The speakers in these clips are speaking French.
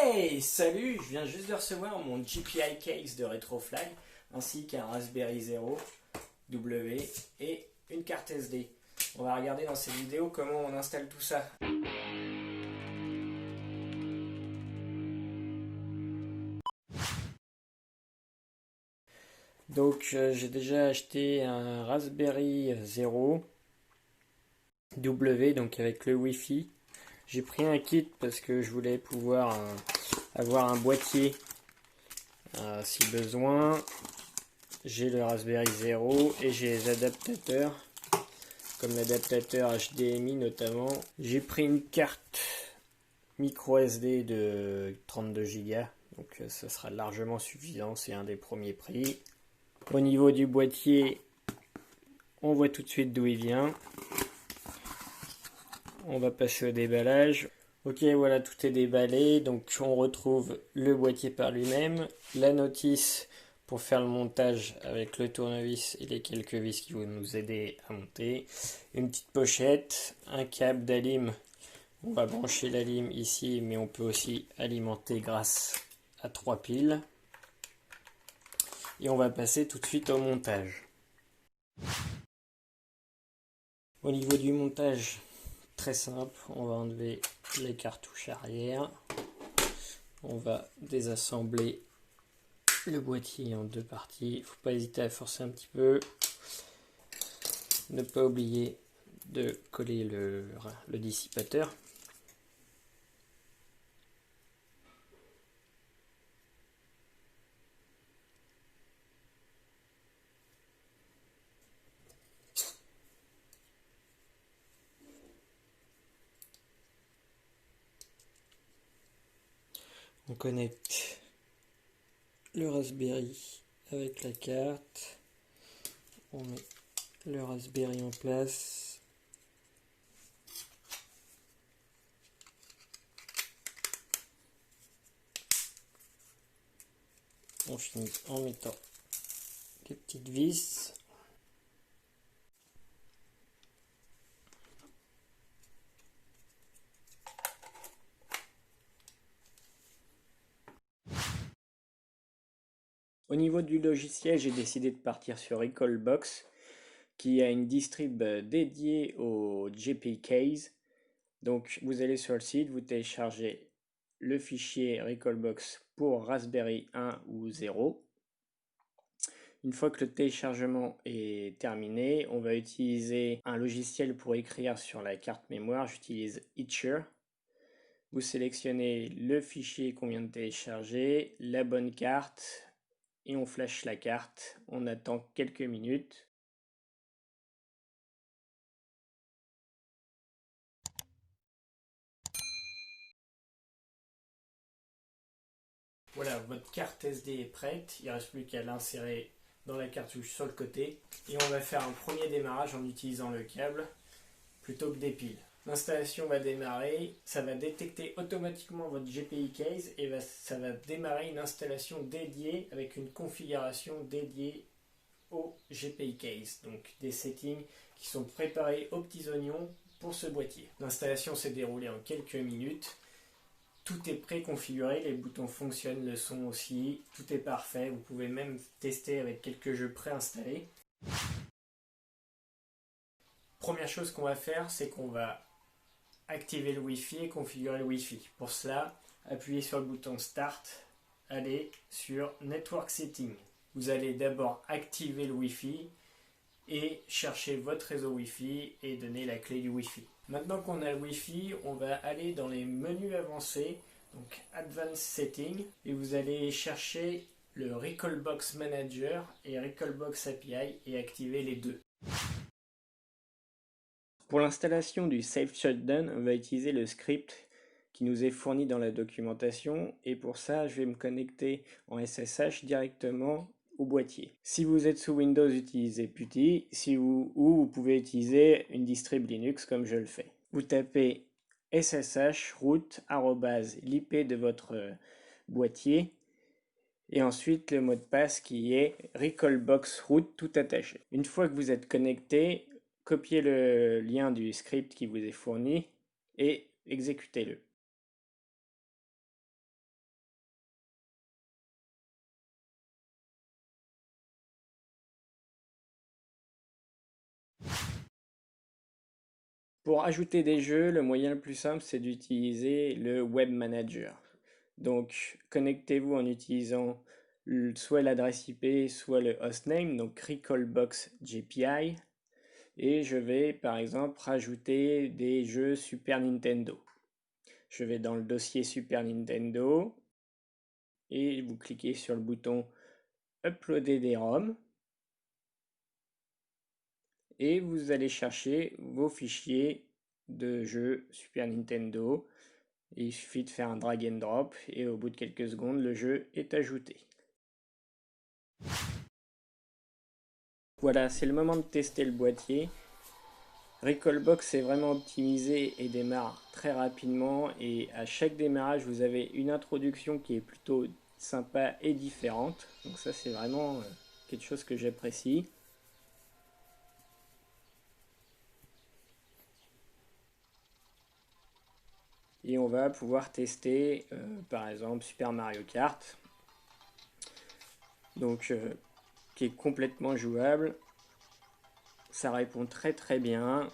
Hey, salut, je viens juste de recevoir mon GPI case de Retroflag, ainsi qu'un Raspberry Zero W et une carte SD. On va regarder dans cette vidéo comment on installe tout ça. Donc j'ai déjà acheté un Raspberry Zero W, donc avec le Wi-Fi. J'ai pris un kit parce que je voulais pouvoir avoir un boîtier si besoin. J'ai le Raspberry Zero et j'ai les adaptateurs, comme l'adaptateur HDMI notamment. J'ai pris une carte micro SD de 32 Go, donc ça sera largement suffisant, c'est un des premiers prix. Au niveau du boîtier, on voit tout de suite d'où il vient. On va passer au déballage. Ok, voilà, tout est déballé, donc on retrouve le boîtier par lui-même, la notice pour faire le montage avec le tournevis et les quelques vis qui vont nous aider à monter, une petite pochette, un câble d'alim. On va brancher la lime ici, mais on peut aussi alimenter grâce à 3 piles. Et on va passer tout de suite au montage. Au niveau du montage, très simple, on va enlever les cartouches arrière. On va désassembler le boîtier en deux parties. Il ne faut pas hésiter à forcer un petit peu. Ne pas oublier de coller le dissipateur. On connecte le Raspberry avec la carte. On met le Raspberry en place. On finit en mettant les petites vis. Au niveau du logiciel, j'ai décidé de partir sur Recalbox, qui a une distrib dédiée au GPI case. Donc vous allez sur le site, vous téléchargez le fichier Recalbox pour Raspberry 1 ou 0. Une fois que le téléchargement est terminé, on va utiliser un logiciel pour écrire sur la carte mémoire. J'utilise Etcher. Vous sélectionnez le fichier qu'on vient de télécharger, la bonne carte, et on flash la carte. On attend quelques minutes. Voilà, votre carte SD est prête. Il ne reste plus qu'à l'insérer dans la cartouche sur le côté. Et on va faire un premier démarrage en utilisant le câble plutôt que des piles. L'installation va démarrer, ça va détecter automatiquement votre GPI case et ça va démarrer une installation dédiée avec une configuration dédiée au GPI case. Donc des settings qui sont préparés aux petits oignons pour ce boîtier. L'installation s'est déroulée en quelques minutes. Tout est préconfiguré, les boutons fonctionnent, le son aussi, tout est parfait. Vous pouvez même tester avec quelques jeux préinstallés. Première chose qu'on va faire, c'est qu'on va activer le Wi-Fi et configurer le Wi-Fi. Pour cela, appuyez sur le bouton Start, allez sur Network Settings. Vous allez d'abord activer le Wi-Fi et chercher votre réseau Wi-Fi et donner la clé du Wi-Fi. Maintenant qu'on a le Wi-Fi, on va aller dans les menus avancés, donc Advanced Settings, et vous allez chercher le Recalbox Manager et Recalbox API et activer les deux. Pour l'installation du Safe Shutdown, on va utiliser le script qui nous est fourni dans la documentation et pour ça, je vais me connecter en SSH directement au boîtier. Si vous êtes sous Windows, utilisez PuTTY, ou vous pouvez utiliser une distrib Linux comme je le fais. Vous tapez SSH root @l'IP de votre boîtier et ensuite le mot de passe qui est recalbox root tout attaché. Une fois que vous êtes connecté, copiez le lien du script qui vous est fourni et exécutez-le. Pour ajouter des jeux, le moyen le plus simple, c'est d'utiliser le Web Manager. Donc, connectez-vous en utilisant soit l'adresse IP, soit le hostname, donc Recalbox GPI. Et je vais, par exemple, rajouter des jeux Super Nintendo. Je vais dans le dossier Super Nintendo et vous cliquez sur le bouton Uploader des ROM. Et vous allez chercher vos fichiers de jeux Super Nintendo. Et il suffit de faire un drag and drop et au bout de quelques secondes, le jeu est ajouté. Voilà, c'est le moment de tester le boîtier. Recalbox est vraiment optimisé et démarre très rapidement, et à chaque démarrage vous avez une introduction qui est plutôt sympa et différente, donc ça c'est vraiment quelque chose que j'apprécie. Et on va pouvoir tester par exemple Super Mario Kart, donc qui est complètement jouable. Ça répond très très bien.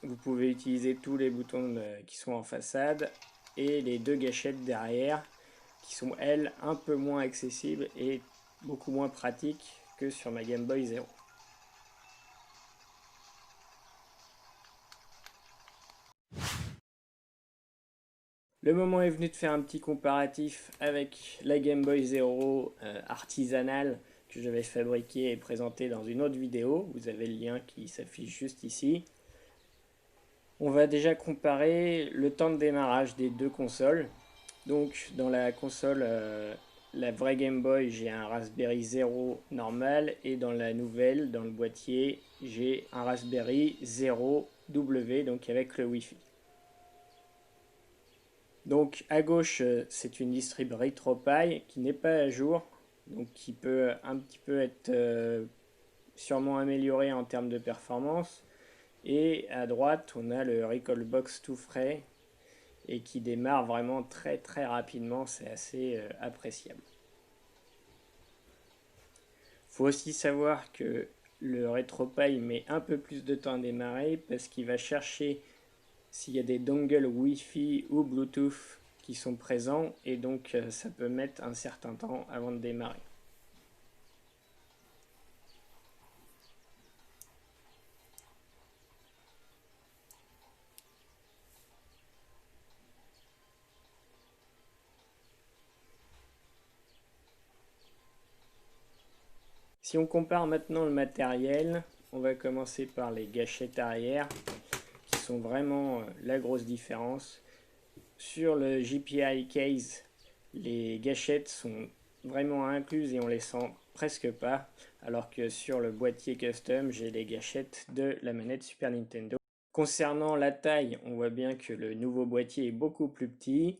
Vous pouvez utiliser tous les boutons qui sont en façade et les deux gâchettes derrière qui sont elles un peu moins accessibles et beaucoup moins pratiques que sur ma Game Boy Zero. Le moment est venu de faire un petit comparatif avec la Game Boy Zero artisanale que j'avais fabriquée et présentée dans une autre vidéo. Vous avez le lien qui s'affiche juste ici. On va déjà comparer le temps de démarrage des deux consoles. Donc dans la console, la vraie Game Boy, j'ai un Raspberry Zero normal, et dans la nouvelle, dans le boîtier, j'ai un Raspberry Zero W, donc avec le Wi-Fi. Donc à gauche, c'est une distrib RetroPie qui n'est pas à jour, donc qui peut un petit peu être sûrement améliorée en termes de performance. Et à droite, on a le Recalbox tout frais et qui démarre vraiment très très rapidement, c'est assez appréciable. Il faut aussi savoir que le RetroPie met un peu plus de temps à démarrer parce qu'il va chercher s'il y a des dongles Wi-Fi ou Bluetooth qui sont présents, et donc ça peut mettre un certain temps avant de démarrer. Si on compare maintenant le matériel, on va commencer par les gâchettes arrière qui sont vraiment la grosse différence. Sur le GPI case, les gâchettes sont vraiment incluses et on les sent presque pas, alors que sur le boîtier custom, j'ai les gâchettes de la manette Super Nintendo. Concernant la taille, on voit bien que le nouveau boîtier est beaucoup plus petit,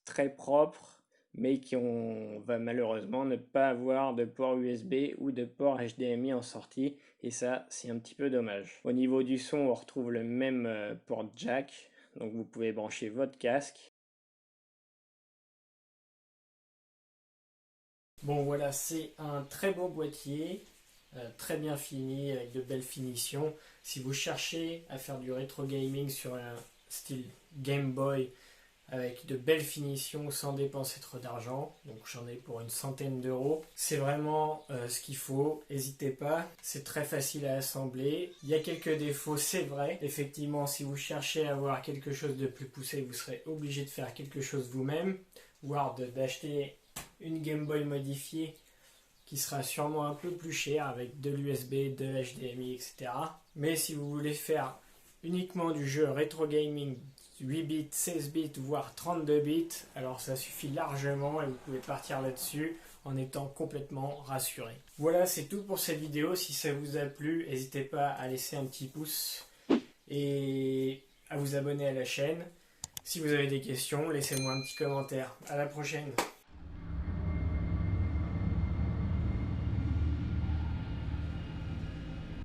très propre, mais qu'on va malheureusement ne pas avoir de port USB ou de port HDMI en sortie, et ça c'est un petit peu dommage. Au niveau du son, on retrouve le même port jack, donc vous pouvez brancher votre casque. Bon voilà, c'est un très beau boîtier, très bien fini, avec de belles finitions. Si vous cherchez à faire du rétro gaming sur un style Game Boy, avec de belles finitions sans dépenser trop d'argent, donc j'en ai pour une centaine d'euros, c'est vraiment ce qu'il faut, n'hésitez pas, c'est très facile à assembler. Il y a quelques défauts, c'est vrai, effectivement si vous cherchez à avoir quelque chose de plus poussé, vous serez obligé de faire quelque chose vous-même, voire d'acheter une Game Boy modifiée qui sera sûrement un peu plus cher avec de l'USB, de l'HDMI, etc. Mais si vous voulez faire uniquement du jeu rétro gaming 8 bits, 16 bits, voire 32 bits, alors ça suffit largement et vous pouvez partir là-dessus en étant complètement rassuré. Voilà, c'est tout pour cette vidéo. Si ça vous a plu, n'hésitez pas à laisser un petit pouce et à vous abonner à la chaîne. Si vous avez des questions, laissez-moi un petit commentaire. À la prochaine.